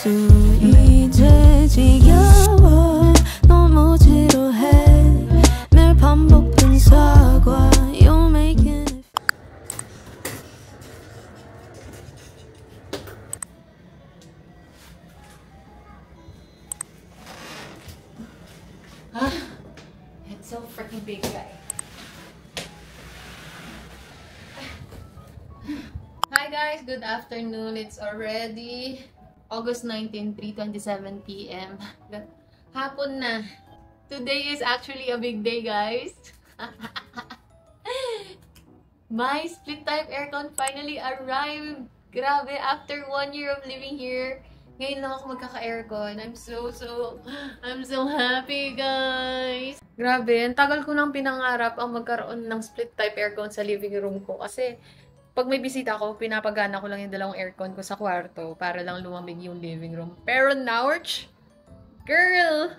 수 이제 지겨워 너무 지루해 매일 반복된 사과 You're making it It's so freaking big, guys. Hi guys, good afternoon. It's already August 19, 3:27 p.m. Hapon na. Today is actually a big day, guys. My split type aircon finally arrived. Grabe, after 1 year of living here, ngayon lang ako magkaka-aircon. I'm so happy, guys. Grabe, ang tagal ko nang pinangarap ang magkaroon ng split type aircon sa living room ko. Kasi, pag may bisita ko, pinapagana ko lang yung dalawang aircon ko sa kwarto para lang lumamig yung living room. Pero now, girl!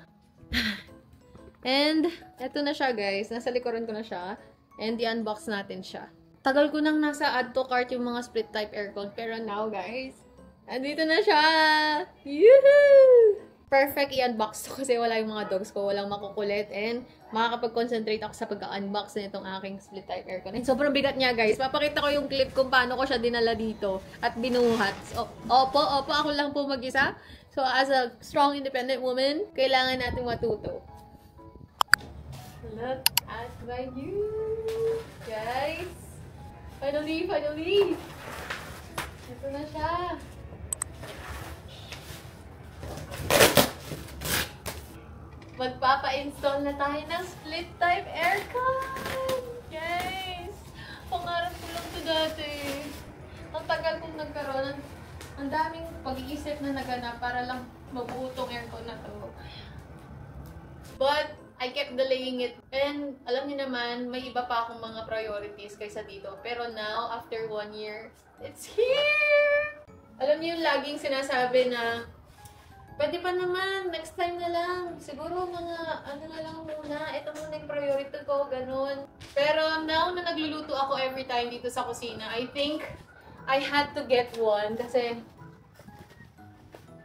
And, eto na siya, guys. Nasa likuran ko na siya. And, i-unbox natin siya. Tagal ko nang nasa add to cart yung mga split type aircon. Pero now, guys, andito na siya! Yoo-hoo! Perfect i-unbox to kasi wala yung mga dogs ko, walang makukulit, and makakapag-concentrate ako sa pag-unbox na itong aking split type aircon. And sobrang bigat niya, guys. Papakita ko yung clip kung paano ko siya dinala dito at binuhat. So, opo, ako lang po mag-isa. So, as a strong, independent woman, kailangan natin matuto. Look at my view! Guys! Finally! Ito na siya! Magpapa-install na tayo ng split type aircon! Guys! Pangarap ko lang ito dati. Ang tagal kong nagkaroon. Ang daming pag-iisip na naganap para lang mabuo tong aircon na to. But, I kept delaying it. And, alam niyo naman, may iba pa akong mga priorities kaysa dito. Pero now, after 1 year, it's here! Alam niyo yung laging sinasabi na pwede pa naman, next time na lang. Siguro mga, ano na lang muna, ito muna yung priority ko, ganun. Pero now na nagluluto ako every time dito sa kusina, I think I had to get one kasi,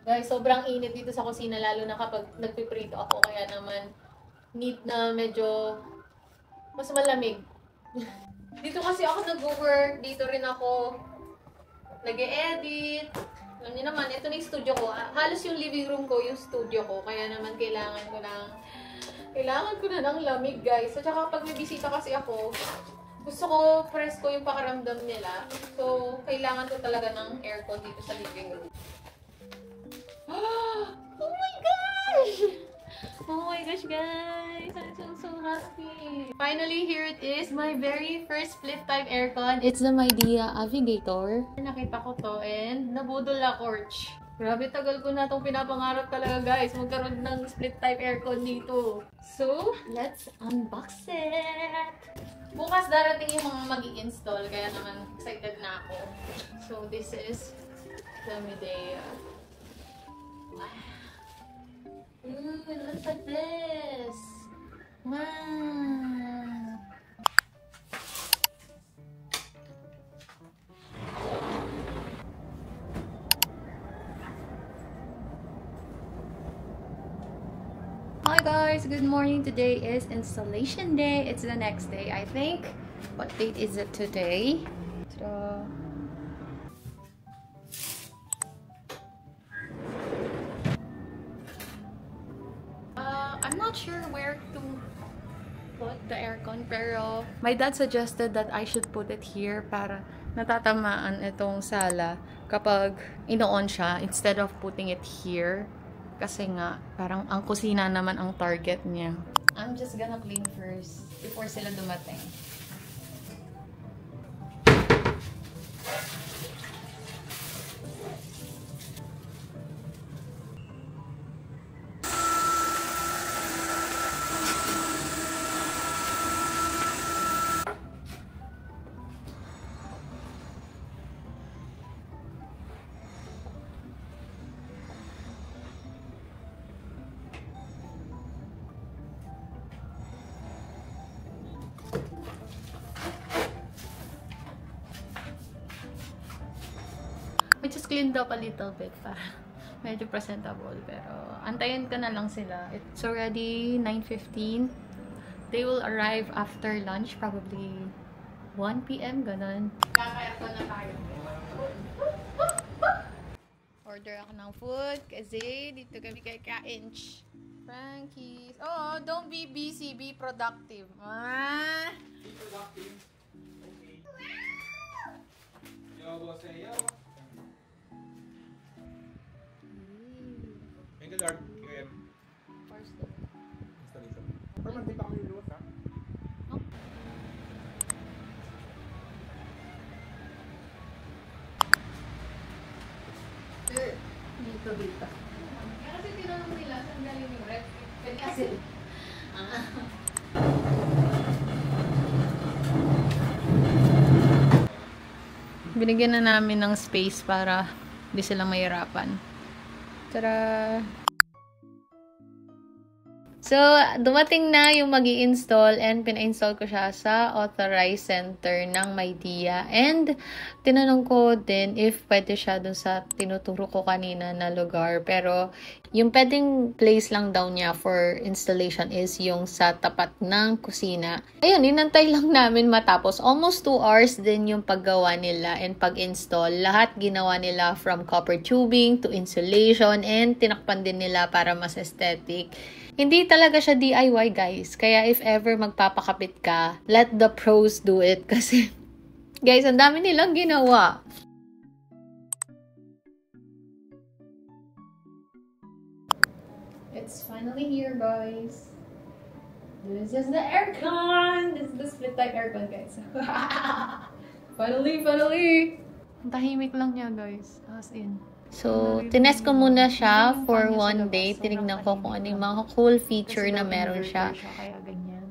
guys, sobrang init dito sa kusina, lalo na kapag nagpiprito ako, kaya naman need na medyo mas malamig. Dito kasi ako nag-work, dito rin ako nag-e-edit. Alam niyo naman, ito na yung studio ko. Halos yung living room ko, yung studio ko. Kaya naman kailangan ko na ng lamig, guys. At saka pag may bisita kasi ako, gusto ko presko yung pakaramdam nila. So, kailangan ko talaga ng aircon dito sa living room. Oh my gosh! Oh my gosh, guys! I'm so happy! Finally, here it is. My very first split type aircon. It's the Midea Avigator. Nakita ko to and nabudol ako. Grabe, tagal ko na itong pinapangarap talaga, guys. Magkaroon ng split type aircon dito. So, let's unbox it! Bukas darating yung mga mag-i-install. Kaya naman excited na ako. So, this is the Midea. Ooh, look at this! Wow! Hi guys! Good morning! Today is installation day. It's the next day, I think. What date is it today? So, I'm not sure where to put the aircon, pero my dad suggested that I should put it here para natatamaan itong sala kapag ino-on siya instead of putting it here. Kasi nga, parang ang kusina naman ang target niya. I'm just gonna clean first before sila dumating. I just cleaned up a little bit para medyo presentable. Pero, antayin ka na lang sila. It's already 9:15. They will arrive after lunch, probably 1 p.m. Ganun. Kaka-aircon na tayo. Order ako ng food kasi dito kami kakain. Frankie's. Oh, don't be busy. Be productive. Ah! Be productive. Okay. Yo, boss, yo. Thank you, Lord. KM. First Installation. Pero mandito ako yung luwas, ha? Dito. Kasi tinanong nila, saan galing yung ref? Kasi, binigyan na namin ng space para di sila mahirapan. Tara! So, dumating na yung magi-install and pina-install ko siya sa authorized center ng MyDia. And, tinanong ko din if pwede siya dun sa tinuturo ko kanina na lugar. Pero, yung pwedeng place lang daw niya for installation is yung sa tapat ng kusina. Ayun, inantay lang namin matapos. Almost 2 hours din yung paggawa nila and pag-install. Lahat ginawa nila from copper tubing to insulation and tinakpan din nila para mas aesthetic. Hindi talaga siya DIY, guys. Kaya if ever magpapakapit ka, let the pros do it. Kasi, guys, ang dami nilang ginawa. It's finally here, guys. This is the aircon! This is the split type aircon, guys. Finally! Ang tahimik lang niya, guys. As in. So, tinest ko muna siya for 1 day. Tinignan ko kung ano yung mga cool feature na meron siya. Kaya ganyan.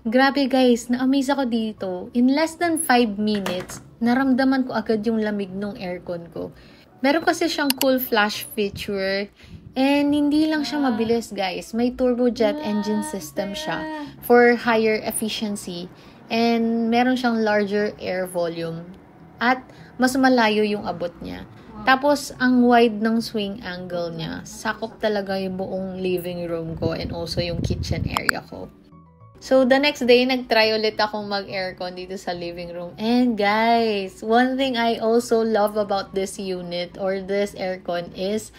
Grabe guys, na-amaze ako dito. In less than 5 minutes, naramdaman ko agad yung lamig ng aircon ko. Meron kasi siyang cool flash feature. And hindi lang siya mabilis, guys. May turbojet engine system siya for higher efficiency. And meron siyang larger air volume. At mas malayo yung abot niya. Tapos, ang wide ng swing angle niya. Sakop talaga yung buong living room ko and also yung kitchen area ko. So, the next day, nag-try ulit akong mag-aircon dito sa living room. And guys, one thing I also love about this unit or this aircon is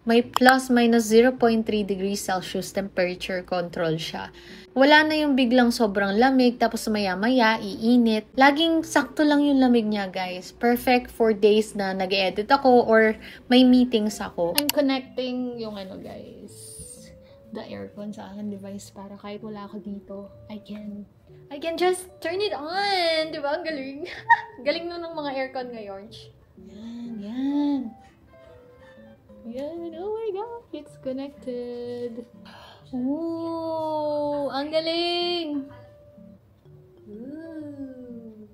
may plus-minus 0.3 degrees Celsius temperature control siya. Wala na yung biglang sobrang lamig, tapos maya-maya, iinit. Laging sakto lang yung lamig niya, guys. Perfect for days na nag-edit ako or may meetings ako. I'm connecting yung guys, the aircon sa aking device para kahit wala ako dito, I can just turn it on. Diba? Ang galing. Galing nun ng mga aircon ngayon. Yan. Oh my God, it's connected. Ooh, ang galing. Ooh.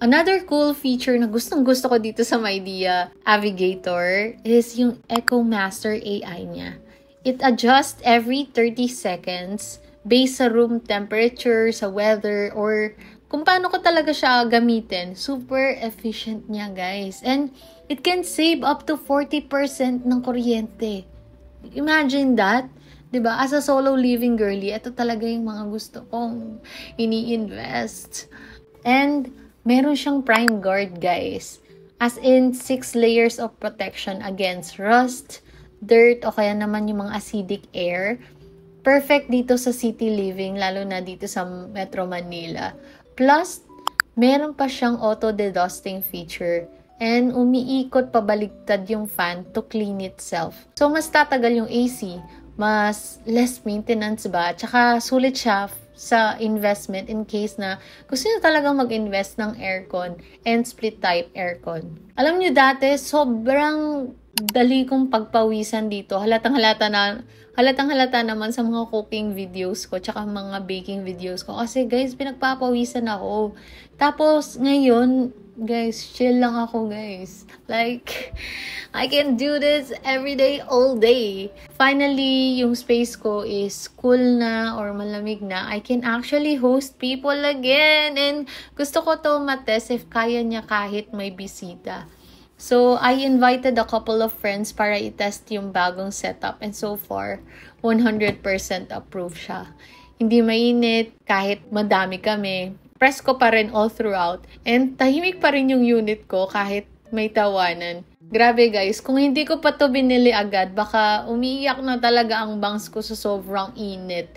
Another cool feature na gustong-gusto ko dito sa MyDia Navigator is yung EcoMaster AI niya. It adjusts every 30 seconds based sa room temperature, sa weather, or kung paano ko talaga siya gamitin. Super efficient niya, guys. And it can save up to 40% ng kuryente. Imagine that. 'Di ba? As a solo living girly, ito talaga yung mga gusto kong ini-invest. And meron siyang Prime Guard, guys. As in, 6 layers of protection against rust, dirt, o kaya naman yung mga acidic air. Perfect dito sa city living, lalo na dito sa Metro Manila. Plus, meron pa siyang auto-dedusting feature. And umiikot pabaligtad yung fan to clean itself. So, mas tatagal yung AC. Mas less maintenance ba? Tsaka sulit siya sa investment in case na gusto nyo talagang mag-invest ng aircon and split type aircon. Alam nyo dati, sobrang dali kong pagpawisan dito. Halatang-halata naman sa mga cooking videos ko tsaka mga baking videos ko. Kasi guys, pinagpapawisan ako. Tapos ngayon, guys, chill lang ako, guys. Like, I can do this every day, all day. Finally, yung space ko is cool na or malamig na. I can actually host people again. And gusto ko to matest if kaya niya kahit may bisita. So, I invited a couple of friends para i-test yung bagong setup. And so far, 100% approve siya. Hindi mainit, kahit madami kami. Press ko pa rin all throughout. And tahimik pa rin yung unit ko kahit may tawanan. Grabe guys, kung hindi ko pa to binili agad, baka umiiyak na talaga ang bangs ko sa sobrang init.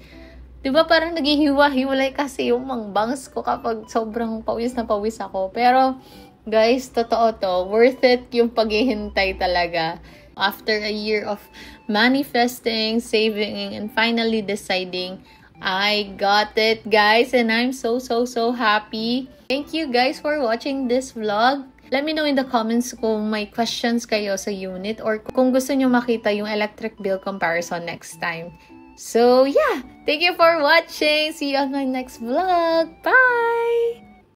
Diba parang naghihiwa-hiwalay kasi yung mga bangs ko kapag sobrang pawis na pawis ako. Pero guys, totoo to. Worth it yung paghihintay talaga. After a year of manifesting, saving, and finally deciding, I got it, guys, and I'm so happy. Thank you guys for watching this vlog. Let me know in the comments kung may questions kayo sa unit or kung gusto nyo makita yung electric bill comparison next time. So, yeah. Thank you for watching. See you on my next vlog. Bye!